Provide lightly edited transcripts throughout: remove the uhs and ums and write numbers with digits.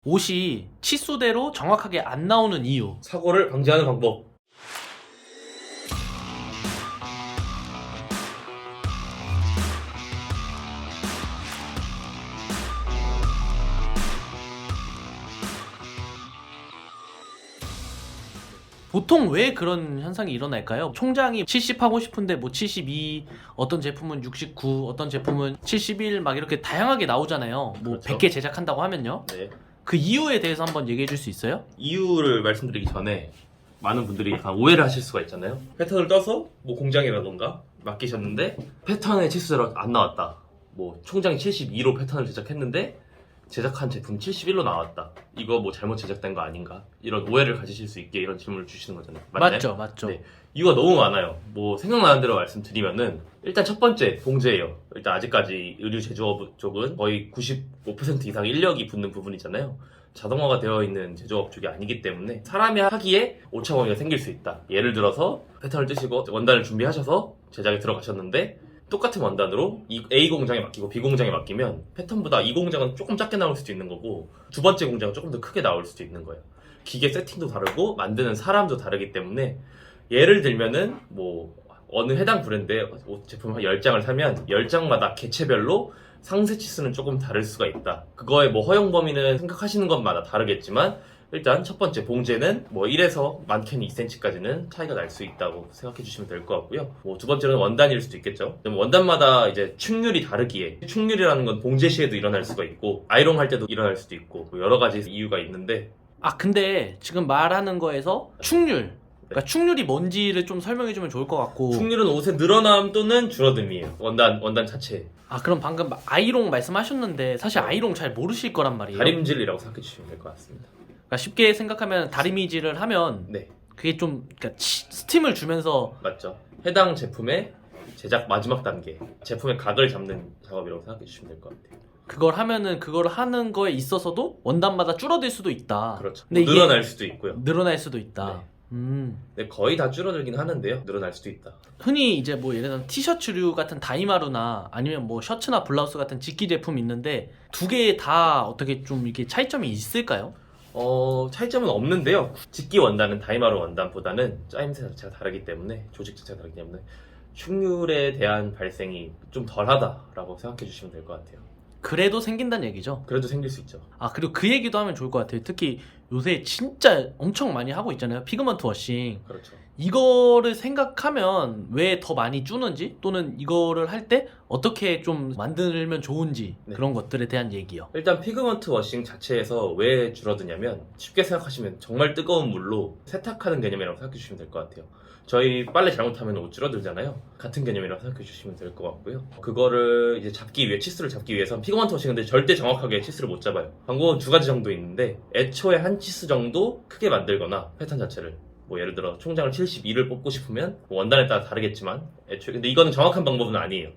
옷이 치수대로 정확하게 안 나오는 이유. 사고를 방지하는 방법. 보통 왜 그런 현상이 일어날까요? 총장이 70 하고 싶은데 뭐 72, 어떤 제품은 69, 어떤 제품은 71 막 이렇게 다양하게 나오잖아요. 뭐 그렇죠. 100개 제작한다고 하면요. 네. 그 이유에 대해서 한번 얘기해 줄 수 있어요? 이유를 말씀드리기 전에 많은 분들이 약간 오해를 하실 수가 있잖아요. 패턴을 떠서 뭐 공장이라던가 맡기셨는데 패턴의 치수대로 안 나왔다. 뭐 총장이 72로 패턴을 제작했는데 제작한 제품 71로 나왔다. 이거 뭐 잘못 제작된 거 아닌가? 이런 오해를 가지실 수 있게 이런 질문을 주시는 거잖아요. 맞나요? 맞죠. 네. 이유가 너무 많아요. 뭐 생각나는 대로 말씀드리면은 일단 첫 번째 봉제예요. 일단 아직까지 의류 제조업 쪽은 거의 95% 이상 인력이 붙는 부분이잖아요. 자동화가 되어 있는 제조업 쪽이 아니기 때문에 사람이 하기에 오차범위가 생길 수 있다. 예를 들어서 패턴을 뜨시고 원단을 준비하셔서 제작에 들어가셨는데 똑같은 원단으로 A 공장에 맡기고 B 공장에 맡기면 패턴보다 이 공장은 조금 작게 나올 수도 있는 거고 두 번째 공장은 조금 더 크게 나올 수도 있는 거예요. 기계 세팅도 다르고 만드는 사람도 다르기 때문에 예를 들면은 뭐 어느 해당 브랜드의 옷 제품 한 10장을 사면 10장마다 개체별로 상세 치수는 조금 다를 수가 있다. 그거의 뭐 허용 범위는 생각하시는 것마다 다르겠지만 일단 첫 번째 봉제는 뭐 1에서 많게는 2cm까지는 차이가 날 수 있다고 생각해 주시면 될 것 같고요. 뭐 두 번째는 원단일 수도 있겠죠. 원단마다 이제 축률이 다르기에 축률이라는 건 봉제 시에도 일어날 수가 있고 아이롱 할 때도 일어날 수도 있고 뭐 여러 가지 이유가 있는데 아, 근데 지금 말하는 거에서 축률. 그러니까 축률이 뭔지를 좀 설명해 주면 좋을 것 같고. 축률은 옷의 늘어남 또는 줄어듦이에요. 원단 자체. 아, 그럼 방금 아이롱 말씀하셨는데 사실 아이롱 잘 모르실 거란 말이에요. 다림질이라고 생각해 주시면 될 것 같습니다. 그러니까 쉽게 생각하면 다리미질을 하면 네, 그게 좀 그러니까 스팀을 주면서 맞죠. 해당 제품의 제작 마지막 단계, 제품의 각을 잡는 작업이라고 생각해 주시면 될 것 같아요. 그걸 하면은 그걸 하는 거에 있어서도 원단마다 줄어들 수도 있다. 그렇죠. 근데 뭐 이게 늘어날 수도 있고요. 늘어날 수도 있다. 네, 거의 다 줄어들긴 하는데요. 늘어날 수도 있다. 흔히 이제 뭐 예를 들면 티셔츠류 같은 다이마루나 아니면 뭐 셔츠나 블라우스 같은 직기 제품이 있는데 두 개 다 어떻게 좀 이게 차이점이 있을까요? 차이점은 없는데요. 직기 원단은 다이마루 원단보다는 짜임새 자체가 다르기 때문에 조직 자체가 다르기 때문에 축률에 대한 발생이 좀 덜하다라고 생각해 주시면 될 것 같아요. 그래도 생긴다는 얘기죠. 그래도 생길 수 있죠. 아, 그리고 그 얘기도 하면 좋을 것 같아요. 특히 요새 진짜 엄청 많이 하고 있잖아요. 피그먼트 워싱. 그렇죠. 이거를 생각하면 왜 더 많이 주는지 또는 이거를 할 때 어떻게 좀 만들면 좋은지 네. 그런 것들에 대한 얘기요. 일단 피그먼트 워싱 자체에서 왜 줄어드냐면 쉽게 생각하시면 정말 뜨거운 물로 세탁하는 개념이라고 생각해 주시면 될 것 같아요. 저희 빨래 잘못하면 옷 줄어들잖아요. 같은 개념이라고 생각해 주시면 될 것 같고요. 그거를 이제 치수를 잡기 위해서는 피그먼트 워싱인데 절대 정확하게 치수를 못 잡아요. 방법은 두 가지 정도 있는데 애초에 한 치수 정도 크게 만들거나 패턴 자체를 뭐 예를 들어 총장을 72를 뽑고 싶으면 뭐 원단에 따라 다르겠지만 애초에 근데 이거는 정확한 방법은 아니에요.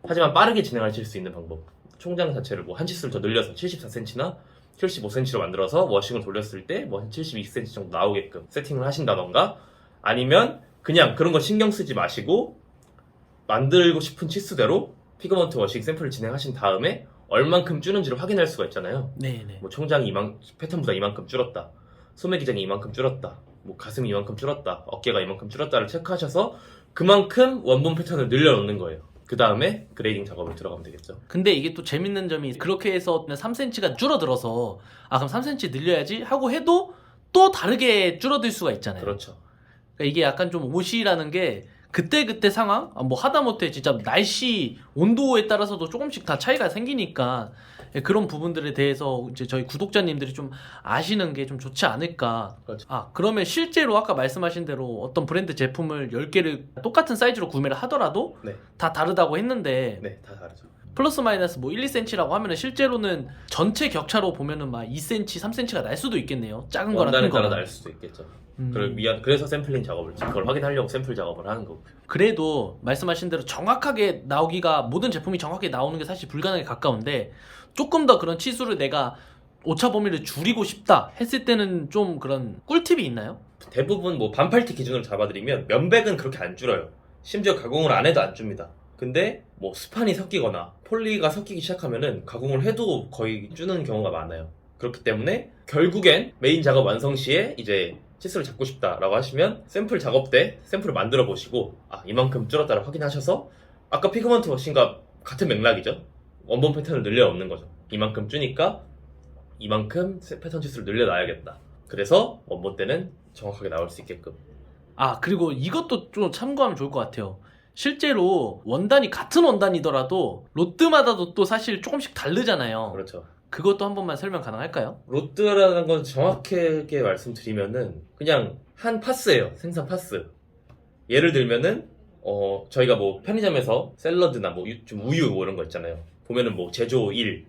하지만 빠르게 진행하실 수 있는 방법. 총장 자체를 뭐 한 치수를 더 늘려서 74cm나 75cm로 만들어서 워싱을 돌렸을 때 뭐 72cm 정도 나오게끔 세팅을 하신다던가 아니면 그냥 그런 거 신경 쓰지 마시고 만들고 싶은 치수대로 피그먼트 워싱 샘플을 진행하신 다음에 얼만큼 줄는지를 확인할 수가 있잖아요. 네네. 뭐 총장이 패턴보다 이만큼 줄었다. 소매 기장이 이만큼 줄었다. 뭐 가슴이 이만큼 줄었다. 어깨가 이만큼 줄었다를 체크하셔서 그만큼 원본 패턴을 늘려놓는 거예요. 그 다음에 그레이딩 작업을 들어가면 되겠죠. 근데 이게 또 재밌는 점이 그렇게 해서 3cm가 줄어들어서 아 그럼 3cm 늘려야지 하고 해도 또 다르게 줄어들 수가 있잖아요. 그렇죠. 그러니까 이게 약간 좀 옷이라는 게 그때 상황 뭐 하다못해 진짜 날씨 온도에 따라서도 조금씩 다 차이가 생기니까 그런 부분들에 대해서 이제 저희 구독자님들이 좀 아시는 게 좀 좋지 않을까. 그렇죠. 아, 그러면 실제로 아까 말씀하신 대로 어떤 브랜드 제품을 10개를 똑같은 사이즈로 구매를 하더라도 네, 다 다르다고 했는데 네, 다 다르죠. 플러스 마이너스 뭐 1, 2cm라고 하면은 실제로는 전체 격차로 보면은 막 2cm, 3cm가 날 수도 있겠네요. 작은 거랑 원단에 큰 따라 거랑. 날 수도 있겠죠. 음. 그래서 샘플링 작업을 그걸 확인하려고 샘플 작업을 하는 거고. 그래도 말씀하신 대로 정확하게 나오기가 모든 제품이 정확하게 나오는 게 사실 불가능에 가까운데 조금 더 그런 치수를 내가 오차 범위를 줄이고 싶다 했을 때는 좀 그런 꿀팁이 있나요? 대부분 뭐 반팔티 기준으로 잡아드리면 면백은 그렇게 안 줄어요. 심지어 가공을 안 해도 안 줍니다. 근데 뭐 스판이 섞이거나 폴리가 섞이기 시작하면은 가공을 해도 거의 주는 경우가 많아요. 그렇기 때문에 결국엔 메인 작업 완성 시에 이제 치수를 잡고 싶다라고 하시면 샘플 작업 때 샘플을 만들어 보시고 이만큼 줄었다를 확인하셔서 아까 피그먼트 머신과 같은 맥락이죠. 원본 패턴을 늘려놓는 거죠. 이만큼 주니까 이만큼 패턴 치수를 늘려놔야겠다. 그래서 원본 때는 정확하게 나올 수 있게끔. 그리고 이것도 좀 참고하면 좋을 것 같아요. 실제로 원단이 같은 원단이더라도 롯드마다도 또 사실 조금씩 다르잖아요. 그렇죠. 그것도 한 번만 설명 가능할까요? 롯드라는 건 정확하게 말씀드리면은 그냥 한 파스예요. 생산 파스. 예를 들면은 저희가 뭐 편의점에서 샐러드나 뭐 좀 우유 뭐 이런 거 있잖아요. 보면은 뭐 제조 1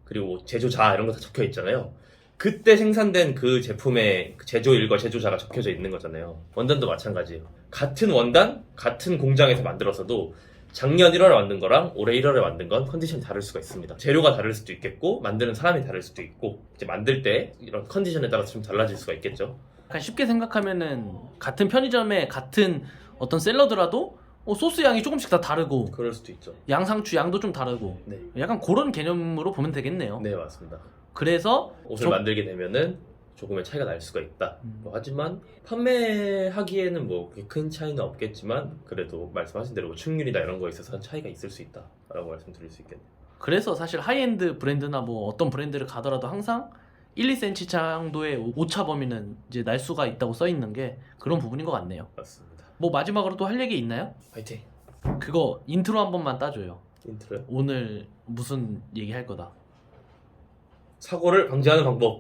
그리고 제조자 이런 거 다 적혀 있잖아요. 그때 생산된 그 제품의 제조 1과 제조자가 적혀져 있는 거잖아요. 원단도 마찬가지예요. 같은 원단, 같은 공장에서 만들었어도 작년 1월에 만든 거랑 올해 1월에 만든 건 컨디션이 다를 수가 있습니다. 재료가 다를 수도 있겠고 만드는 사람이 다를 수도 있고 이제 만들 때 이런 컨디션에 따라서 좀 달라질 수가 있겠죠. 약간 쉽게 생각하면은 같은 편의점에 같은 어떤 샐러드라도 소스 양이 조금씩 다 다르고 그럴 수도 있죠. 양상추 양도 좀 다르고 네, 약간 그런 개념으로 보면 되겠네요. 네 맞습니다. 그래서 옷을 만들게 되면은 조금의 차이가 날 수가 있다. 하지만 판매하기에는 뭐 그렇게 큰 차이는 없겠지만 그래도 말씀하신 대로 뭐 충률이나 이런 거에 있어서 차이가 있을 수 있다라고 말씀드릴 수 있겠네요. 그래서 사실 하이엔드 브랜드나 뭐 어떤 브랜드를 가더라도 항상 1, 2cm 정도의 오차 범위는 이제 날 수가 있다고 써 있는 게 그런 부분인 것 같네요. 맞습니다. 뭐 마지막으로 또 할 얘기 있나요? 파이팅! 그거 인트로 한 번만 따줘요. 인트로요? 오늘 무슨 얘기 할 거다. 사고를 방지하는 방법.